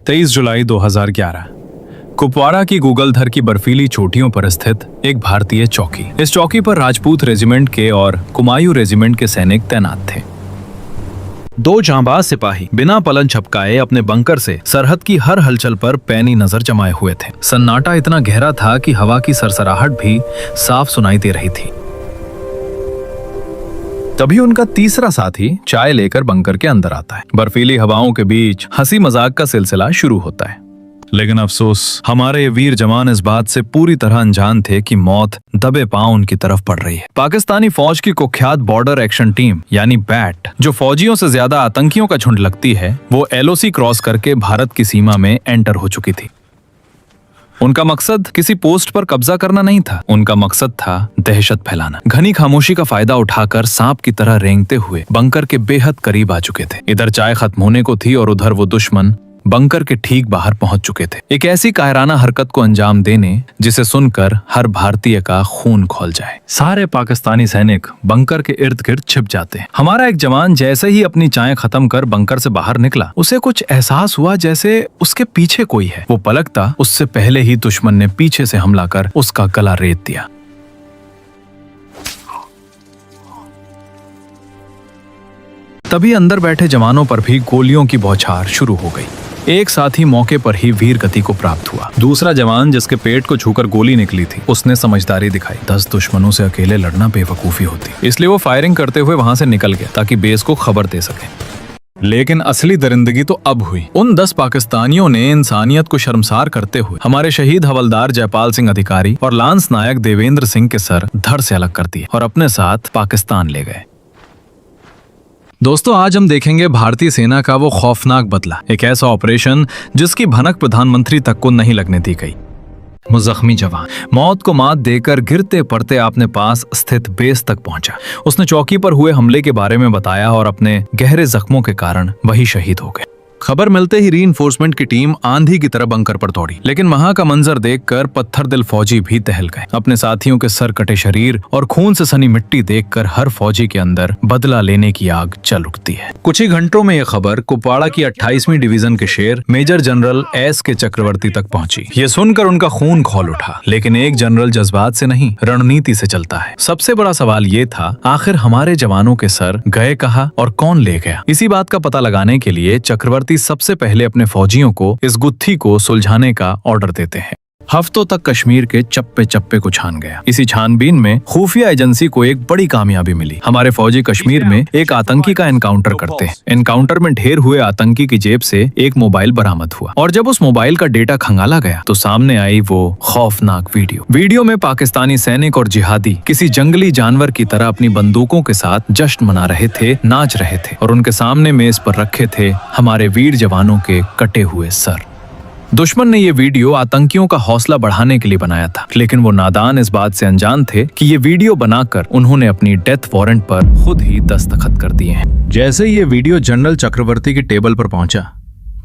23 जुलाई 2011 कुपवाड़ा की गूगलधर की बर्फीली चोटियों पर स्थित एक भारतीय चौकी। इस चौकी पर राजपूत रेजिमेंट के और कुमायूं रेजिमेंट के सैनिक तैनात थे। दो जांबाज सिपाही बिना पलन झपकाए अपने बंकर से सरहद की हर हलचल पर पैनी नजर जमाए हुए थे। सन्नाटा इतना गहरा था कि हवा की सरसराहट भी साफ सुनाई दे रही थी। तभी उनका तीसरा साथी चाय लेकर बंकर के अंदर आता है। बर्फीली हवाओं के बीच हंसी मजाक का सिलसिला शुरू होता है। लेकिन अफसोस, हमारे ये वीर जवान इस बात से पूरी तरह अनजान थे कि मौत दबे पांव उनकी तरफ पड़ रही है। पाकिस्तानी फौज की कुख्यात बॉर्डर एक्शन टीम यानी बैट, जो फौजियों से ज्यादा आतंकियों का झुंड लगती है, वो LOC क्रॉस करके भारत की सीमा में एंटर हो चुकी थी। उनका मकसद किसी पोस्ट पर कब्जा करना नहीं था, उनका मकसद था दहशत फैलाना। घनी खामोशी का फायदा उठाकर सांप की तरह रेंगते हुए बंकर के बेहद करीब आ चुके थे। इधर चाय खत्म होने को थी और उधर वो दुश्मन बंकर के ठीक बाहर पहुंच चुके थे, एक ऐसी कायराना हरकत को अंजाम देने जिसे सुनकर हर भारतीय का खून खौल जाए। सारे पाकिस्तानी सैनिक बंकर के इर्द गिर्द छिप जाते हैं। हमारा एक जवान जैसे ही अपनी चाय खत्म कर बंकर से बाहर निकला, उसे कुछ एहसास हुआ जैसे उसके पीछे कोई है। वो पलकता, उससे पहले ही दुश्मन ने पीछे से हमला कर उसका गला रेत दिया। तभी अंदर बैठे जवानों पर भी गोलियों की बौछार शुरू हो गई। एक साथी मौके पर ही वीर गति को प्राप्त हुआ। दूसरा जवान, जिसके पेट को छूकर गोली निकली थी, उसने समझदारी दिखाई। 10 दुश्मनों से अकेले लड़ना बेवकूफी होती, इसलिए वो फायरिंग करते हुए वहां से निकल गया ताकि बेस को खबर दे सके। लेकिन असली दरिंदगी तो अब हुई। उन 10 पाकिस्तानियों ने इंसानियत को शर्मसार करते हुए हमारे शहीद हवलदार जयपाल सिंह अधिकारी और लांस नायक देवेंद्र सिंह के सर धड़ से अलग कर दिए और अपने साथ पाकिस्तान ले गए। दोस्तों, आज हम देखेंगे भारतीय सेना का वो खौफनाक बदला, एक ऐसा ऑपरेशन जिसकी भनक प्रधानमंत्री तक को नहीं लगने दी गई। वो जख्मी जवान मौत को मात देकर गिरते पड़ते अपने पास स्थित बेस तक पहुंचा। उसने चौकी पर हुए हमले के बारे में बताया और अपने गहरे जख्मों के कारण वही शहीद हो गए। खबर मिलते ही रीइंफोर्समेंट की टीम आंधी की तरह बंकर पर दौड़ी, लेकिन वहां का मंजर देखकर पत्थर दिल फौजी भी टहल गए। अपने साथियों के सर कटे शरीर और खून से सनी मिट्टी देखकर हर फौजी के अंदर बदला लेने की आग जल उठती है। कुछ ही घंटों में यह खबर कुपवाड़ा की 28वीं डिवीजन के शेर मेजर जनरल SK चक्रवर्ती तक पहुंची। ये सुनकर उनका खून खौल उठा। लेकिन एक जनरल जज्बात से नहीं, रणनीति से चलता है। सबसे बड़ा सवाल ये था, आखिर हमारे जवानों के सर गए कहाँ और कौन ले गया? इसी बात का पता लगाने के लिए चक्रवर्ती सबसे पहले अपने फौजियों को इस गुत्थी को सुलझाने का ऑर्डर देते हैं। हफ्तों तक कश्मीर के चप्पे चप्पे को छान गया। इसी छानबीन में खुफिया एजेंसी को एक बड़ी कामयाबी मिली। हमारे फौजी कश्मीर में एक आतंकी का एनकाउंटर करते हैं। एनकाउंटर में ढेर हुए आतंकी की जेब से एक मोबाइल बरामद हुआ और जब उस मोबाइल का डेटा खंगाला गया तो सामने आई वो खौफनाक वीडियो में पाकिस्तानी सैनिक और जिहादी किसी जंगली जानवर की तरह अपनी बंदूकों के साथ जश्न मना रहे थे, नाच रहे थे और उनके सामने मेज पर रखे थे हमारे वीर जवानों के कटे हुए सर। दुश्मन ने ये वीडियो आतंकियों का हौसला बढ़ाने के लिए बनाया था, लेकिन वो नादान इस बात से अनजान थे कि ये वीडियो बनाकर उन्होंने अपनी डेथ वारंट पर खुद ही दस्तखत कर दिए हैं। जैसे ये वीडियो जनरल चक्रवर्ती की टेबल पर पहुंचा,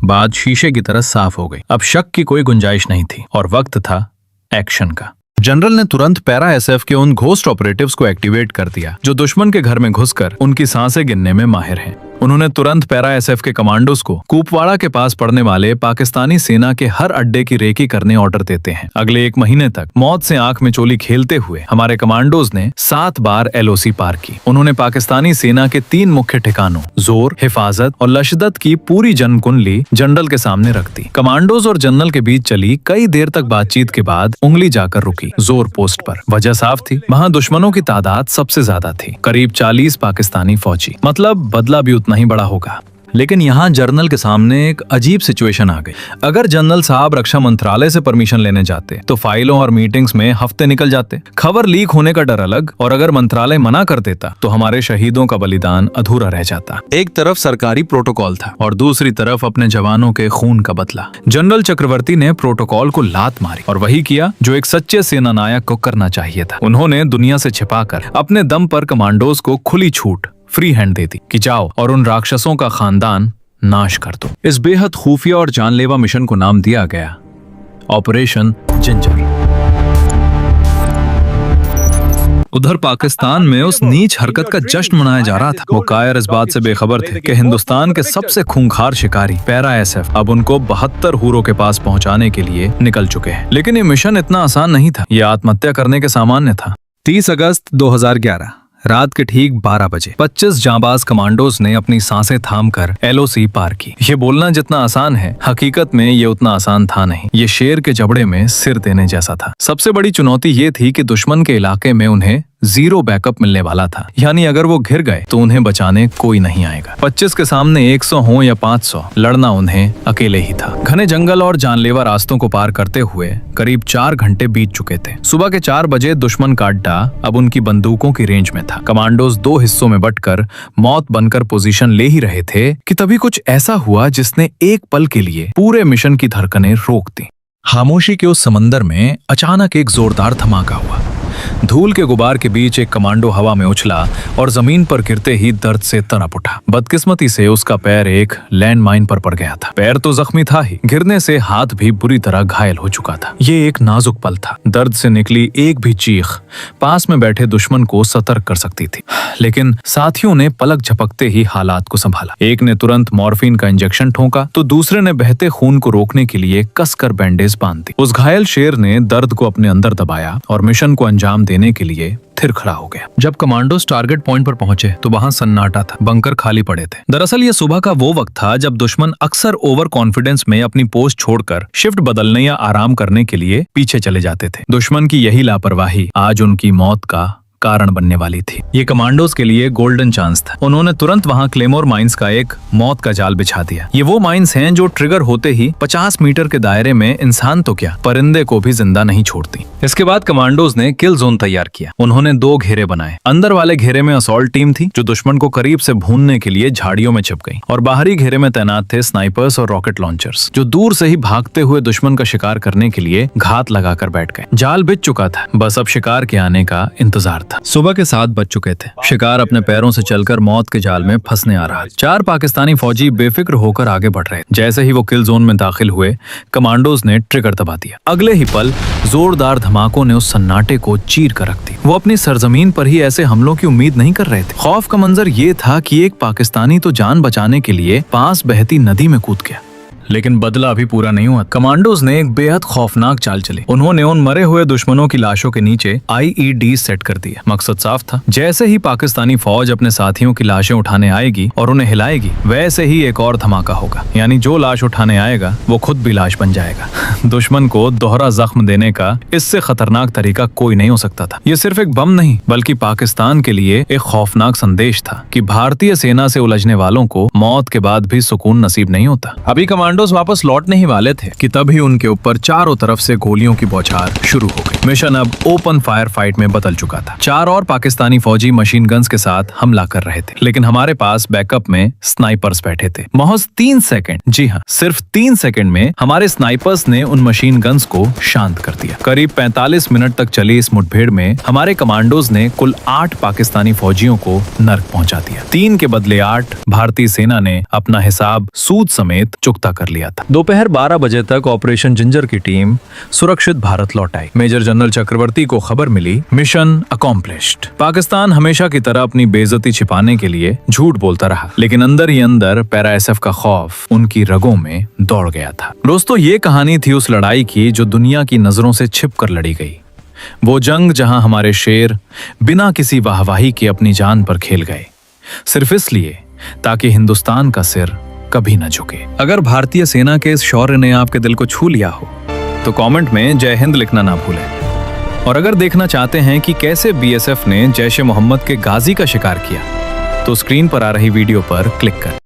बात शीशे की तरह साफ हो गई। अब शक की कोई गुंजाइश नहीं थी और वक्त था एक्शन का। जनरल ने तुरंत पैरा SF के उन घोस्ट ऑपरेटिव्स को एक्टिवेट कर दिया जो दुश्मन के घर में घुसकर उनकी सांसें गिनने में माहिर हैं। उन्होंने तुरंत पैरा SF के कमांडोज को कुपवाड़ा के पास पड़ने वाले पाकिस्तानी सेना के हर अड्डे की रेकी करने ऑर्डर देते हैं। अगले 1 महीने तक मौत से आंख में चोली खेलते हुए हमारे कमांडोज ने 7 बार LOC पार की। उन्होंने पाकिस्तानी सेना के 3 मुख्य ठिकानों जोर, हिफाजत और लशदत की पूरी जनकुंडली जनरल के सामने रख दी। कमांडोज और जनरल के बीच चली कई देर तक बातचीत के बाद उंगली जाकर रुकी जोर पोस्ट पर। वजह साफ थी, वहाँ दुश्मनों की तादाद सबसे ज्यादा थी, करीब 40 पाकिस्तानी फौजी। मतलब बदला भी नहीं बड़ा होगा। लेकिन यहाँ जनरल के सामने एक अजीब सिचुएशन आ गई। अगर जनरल साहब रक्षा मंत्रालय से परमिशन लेने जाते तो फाइलों और मीटिंग्स में हफ्ते निकल जाते, खबर लीक होने का डर अलग, और अगर मंत्रालय मना कर देता तो हमारे शहीदों का बलिदान अधूरा रह जाता। एक तरफ सरकारी प्रोटोकॉल था और दूसरी तरफ अपने जवानों के खून का बदला। जनरल चक्रवर्ती ने प्रोटोकॉल को लात मारी और वही किया जो एक सच्चे सेना नायक को करना चाहिए था। उन्होंने दुनिया से छिपाकर अपने दम पर कमांडोज को खुली छूट, फ्री हैंड दे दी कि जाओ और उन राक्षसों का खानदान नाश कर दो। इस बेहद खुफिया और जानलेवा मिशन को नाम दिया गया ऑपरेशन जिंजर। उधर पाकिस्तान में उस नीच हरकत का जश्न मनाया जा रहा था। वो कायर इस बात से बेखबर थे कि हिंदुस्तान के सबसे खूंखार शिकारी पैरा SF अब उनको 72 हूरों के पास पहुंचाने के लिए निकल चुके हैं। लेकिन ये मिशन इतना आसान नहीं था, ये आत्महत्या करने के सामान्य था। 30 अगस्त 2011 रात के ठीक 12 बजे 25 जांबाज कमांडोज ने अपनी सांसें थामकर LOC पार की। ये बोलना जितना आसान है, हकीकत में ये उतना आसान था नहीं। ये शेर के जबड़े में सिर देने जैसा था। सबसे बड़ी चुनौती ये थी कि दुश्मन के इलाके में उन्हें 0 बैकअप मिलने वाला था, यानी अगर वो घिर गए तो उन्हें बचाने कोई नहीं आएगा। 25 के सामने 100 हो या 500, लड़ना उन्हें अकेले ही था। घने जंगल और जानलेवा रास्तों को पार करते हुए करीब 4 घंटे बीत चुके थे। सुबह के 4 बजे दुश्मन का अड्डा अब उनकी बंदूकों की रेंज में था। कमांडोज 2 हिस्सों में बंटकर मौत बनकर पोजीशन ले ही रहे थे कि तभी कुछ ऐसा हुआ जिसने एक पल के लिए पूरे मिशन की धड़कनें रोक दी। खामोशी के उस समंदर में अचानक एक जोरदार धमाका हुआ। धूल के गुबार के बीच एक कमांडो हवा में उछला और जमीन पर गिरते ही दर्द से तड़प उठा। बदकिस्मती से उसका पैर एक लैंडमाइन पर पड़ गया था। पैर तो जख्मी था ही, गिरने से हाथ भी बुरी तरह घायल हो चुका था। ये एक नाजुक पल था। दर्द से निकली एक भी चीख पास में बैठे दुश्मन को सतर्क कर सकती थी, लेकिन साथियों ने पलक झपकते ही हालात को संभाला। एक ने तुरंत मॉर्फिन का इंजेक्शन ठोंका तो दूसरे ने बहते खून को रोकने के लिए कसकर बैंडेज बांध दी। उस घायल शेर ने दर्द को अपने अंदर दबाया और मिशन को अंजाम देने के लिए फिर खड़ा हो गया। जब कमांडोज टारगेट पॉइंट पर पहुंचे तो वहां सन्नाटा था, बंकर खाली पड़े थे। दरअसल ये सुबह का वो वक्त था जब दुश्मन अक्सर ओवर कॉन्फिडेंस में अपनी पोस्ट छोड़कर शिफ्ट बदलने या आराम करने के लिए पीछे चले जाते थे। दुश्मन की यही लापरवाही आज उनकी मौत का कारण बनने वाली थी। ये कमांडोज के लिए गोल्डन चांस था। उन्होंने तुरंत वहां क्लेमोर माइंस का एक मौत का जाल बिछा दिया। ये वो माइंस हैं जो ट्रिगर होते ही 50 मीटर के दायरे में इंसान तो क्या, परिंदे को भी जिंदा नहीं छोड़ती। इसके बाद कमांडोज ने किल जोन तैयार किया। उन्होंने 2 घेरे बनाए। अंदर वाले घेरे में असॉल्ट टीम थी जो दुश्मन को करीब से भूनने के लिए झाड़ियों में छिप गई, और बाहरी घेरे में तैनात थे स्नाइपर्स और रॉकेट लॉन्चर्स जो दूर से ही भागते हुए दुश्मन का शिकार करने के लिए घात लगाकर बैठ गए। जाल बिछ चुका था, बस अब शिकार के आने का इंतजार था। सुबह के 7 बज चुके थे। शिकार अपने पैरों से चलकर मौत के जाल में फंसने आ रहा। 4 पाकिस्तानी फौजी बेफिक्र होकर आगे बढ़ रहे। जैसे ही वो किल जोन में दाखिल हुए, कमांडोज ने ट्रिगर दबा दिया। अगले ही पल जोरदार धमाकों ने उस सन्नाटे को चीर कर रख दी। वो अपनी सरजमीन पर ही ऐसे हमलों की उम्मीद नहीं कर रहे थे। खौफ का मंजर ये था कि एक पाकिस्तानी तो जान बचाने के लिए पास बहती नदी में कूद गया। लेकिन बदला अभी पूरा नहीं हुआ। कमांडोज ने एक बेहद खौफनाक चाल चली। उन्होंने उन मरे हुए दुश्मनों की लाशों के नीचे IED सेट कर दिया। मकसद साफ था, जैसे ही पाकिस्तानी फौज अपने साथियों की लाशें उठाने आएगी और उन्हें हिलाएगी, वैसे ही एक और धमाका होगा। यानी जो लाश उठाने आएगा वो खुद भी लाश बन जाएगा। दुश्मन को दोहरा जख्म देने का इससे खतरनाक तरीका कोई नहीं हो सकता था। ये सिर्फ एक बम नहीं बल्कि पाकिस्तान के लिए एक खौफनाक संदेश था कि भारतीय सेना से उलझने वालों को मौत के बाद भी सुकून नसीब नहीं होता। अभी कमांडोज वापस लौटने ही वाले थे कि तभी उनके ऊपर चारों तरफ से गोलियों की बौछार शुरू हो गई। मिशन अब ओपन फायर फाइट में बदल चुका था। 4 और पाकिस्तानी फौजी मशीन गन्स के साथ हमला कर रहे थे, लेकिन हमारे पास बैकअप में स्नाइपर्स बैठे थे। महज 3 सेकंड, जी हाँ सिर्फ 3 सेकंड में हमारे स्नाइपर्स ने उन मशीन गन्स को शांत कर दिया। करीब 45 मिनट तक चली इस मुठभेड़ में हमारे कमांडोज ने कुल 8 पाकिस्तानी फौजियों को नर्क पहुंचा दिया। 3 के बदले 8 भारतीय सेना ने अपना हिसाब सूद समेत चुकता कर लिया था। दोपहर 12 बजे तक ऑपरेशन जिंजर की टीम सुरक्षित भारत लौट आई। मेजर जनरल चक्रवर्ती को खबर मिली, मिशन अकॉम्प्लिश्ड। पाकिस्तान हमेशा की तरह अपनी बेइज्जती छिपाने के लिए झूठ बोलता रहा, लेकिन अंदर ही अंदर पैरा SF का खौफ उनकी रगों में दौड़ गया था। दोस्तों, ये कहानी थी उस लड़ाई की जो दुनिया की नजरों से छिप कर लड़ी गई। वो जंग जहां हमारे शेर बिना किसी वाहवाही के अपनी जान पर खेल गए, सिर्फ इसलिए ताकि हिंदुस्तान का सिर कभी न झुके। अगर भारतीय सेना के इस शौर्य ने आपके दिल को छू लिया हो तो कमेंट में जय हिंद लिखना ना भूलें। और अगर देखना चाहते हैं कि कैसे BSF ने जैश-ए-मोहम्मद के गाजी का शिकार किया तो स्क्रीन पर आ रही वीडियो पर क्लिक करें।